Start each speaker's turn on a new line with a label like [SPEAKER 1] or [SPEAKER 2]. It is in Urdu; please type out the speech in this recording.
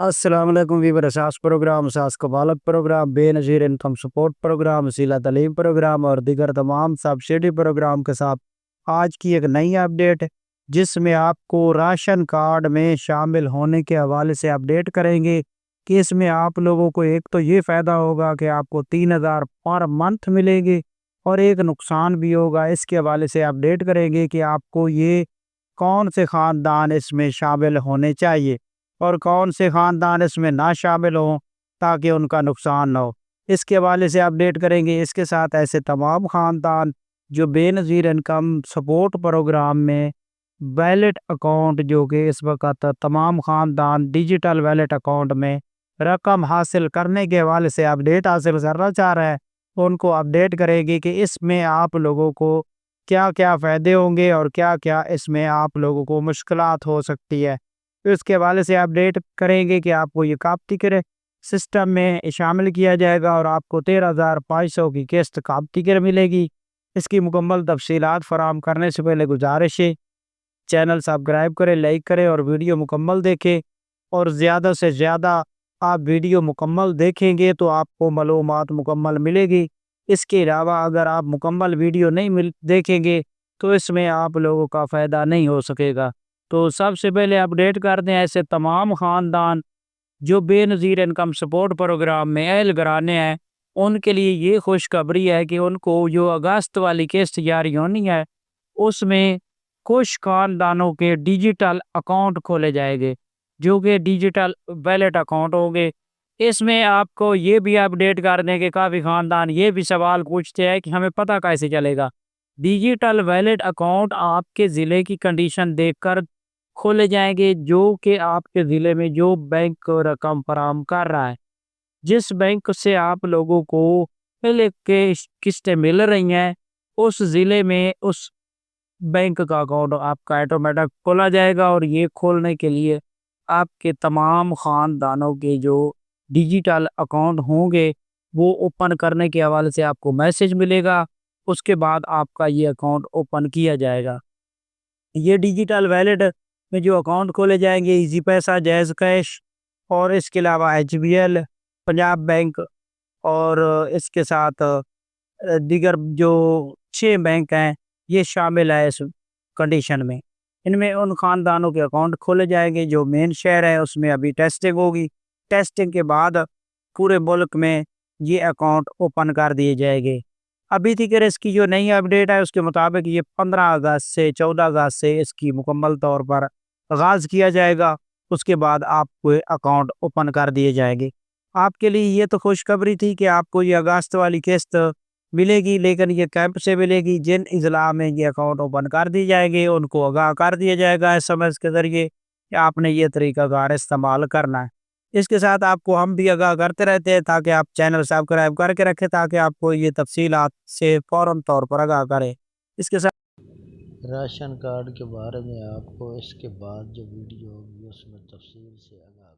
[SPEAKER 1] السلام علیکم ویور اساس پروگرام اساس کفالت پروگرام بے نظیر انکم سپورٹ پروگرام وسیلہ تعلیم پروگرام اور دیگر تمام سبسڈی پروگرام کے ساتھ آج کی ایک نئی اپڈیٹ جس میں آپ کو راشن کارڈ میں شامل ہونے کے حوالے سے اپڈیٹ کریں گے کہ اس میں آپ لوگوں کو ایک تو یہ فائدہ ہوگا کہ آپ کو 3000 پر منتھ ملے گی اور ایک نقصان بھی ہوگا۔ اس کے حوالے سے اپڈیٹ کریں گے کہ آپ کو یہ کون سے خاندان اس میں شامل ہونے چاہیے اور کون سے خاندان اس میں نہ شامل ہوں تاکہ ان کا نقصان نہ ہو۔ اس کے حوالے سے اپڈیٹ کریں گے۔ اس کے ساتھ ایسے تمام خاندان جو بے نظیر انکم سپورٹ پروگرام میں ویلٹ اکاؤنٹ جو کہ اس وقت تمام خاندان ڈیجیٹل ویلٹ اکاؤنٹ میں رقم حاصل کرنے کے حوالے سے اپڈیٹ حاصل کرنا چاہ رہے ہیں، ان کو اپڈیٹ کرے گی کہ اس میں آپ لوگوں کو کیا کیا فائدے ہوں گے اور کیا کیا اس میں آپ لوگوں کو مشکلات ہو سکتی ہے۔ اس کے حوالے سے اپڈیٹ کریں گے کہ آپ کو یہ کاپتی کرے سسٹم میں شامل کیا جائے گا اور آپ کو 13,500 کی قسط کاپتی کر ملے گی۔ اس کی مکمل تفصیلات فراہم کرنے سے پہلے گزارش ہے چینل سبسکرائب کریں، لائک کریں اور ویڈیو مکمل دیکھیں، اور زیادہ سے زیادہ آپ ویڈیو مکمل دیکھیں گے تو آپ کو معلومات مکمل ملے گی۔ اس کے علاوہ اگر آپ مکمل ویڈیو نہیں دیکھیں گے تو اس میں آپ لوگوں کا فائدہ نہیں ہو سکے گا۔ تو سب سے پہلے اپڈیٹ کر دیں ایسے تمام خاندان جو بے نظیر انکم سپورٹ پروگرام میں اہل گرانے ہیں، ان کے لیے یہ خوشخبری ہے کہ ان کو جو اگست والی قسط جاری ہونی ہے اس میں کچھ خاندانوں کے ڈیجیٹل اکاؤنٹ کھولے جائیں گے جو کہ ڈیجیٹل ویلٹ اکاؤنٹ ہوں گے۔ اس میں آپ کو یہ بھی اپڈیٹ کر دیں کہ کافی خاندان یہ بھی سوال پوچھتے ہیں کہ ہمیں پتہ کیسے چلے گا۔ ڈیجیٹل ویلٹ اکاؤنٹ آپ کے ضلع کی کنڈیشن دیکھ کر کھولے جائیں گے، جو کہ آپ کے ضلع میں جو بینک رقم فراہم کر رہا ہے، جس بینک سے آپ لوگوں کو پہلے کے قسطیں مل رہی ہیں، اس ضلع میں اس بینک کا اکاؤنٹ آپ کا آٹومیٹک کھولا جائے گا۔ اور یہ کھولنے کے لیے آپ کے تمام خاندانوں کے جو ڈیجیٹل اکاؤنٹ ہوں گے وہ اوپن کرنے کے حوالے سے آپ کو میسج ملے گا، اس کے بعد آپ کا یہ اکاؤنٹ اوپن کیا جائے گا۔ یہ ڈیجیٹل ویلٹ میں جو اکاؤنٹ کھولے جائیں گے ایزی پیسہ، جائز کیش اور اس کے علاوہ HBL، پنجاب بینک اور اس کے ساتھ دیگر جو 6 بینک ہیں یہ شامل ہے اس کنڈیشن میں۔ ان میں ان خاندانوں کے اکاؤنٹ کھولے جائیں گے جو مین شہر ہے، اس میں ابھی ٹیسٹنگ ہوگی، ٹیسٹنگ کے بعد پورے ملک میں یہ اکاؤنٹ اوپن کر دیے جائیں گے۔ ابھی تک اس کی جو نئی اپڈیٹ ہے اس کے مطابق یہ 15 اگست سے 14 اگست سے اس کی مکمل طور پر آغاز کیا جائے گا، اس کے بعد آپ کو اکاؤنٹ اوپن کر دیے جائیں گے۔ آپ کے لیے یہ تو خوشخبری تھی کہ آپ کو یہ اگست والی قسط ملے گی، لیکن یہ کیمپ سے ملے گی۔ جن اضلاع میں یہ اکاؤنٹ اوپن کر دی جائیں گے ان کو آگاہ کر دیا جائے گا SMS کے ذریعے کہ آپ نے یہ طریقہ کار استعمال کرنا ہے۔ اس کے ساتھ آپ کو ہم بھی آگاہ کرتے رہتے ہیں تاکہ آپ چینل سبسکرائب کر کے رکھیں تاکہ آپ کو یہ تفصیلات سے فوراً طور پر آگاہ کریں۔ اس کے ساتھ
[SPEAKER 2] راشن کارڈ کے بارے میں آپ کو اس کے بعد جو ویڈیو ہوگی اس میں تفصیل سے آگاہ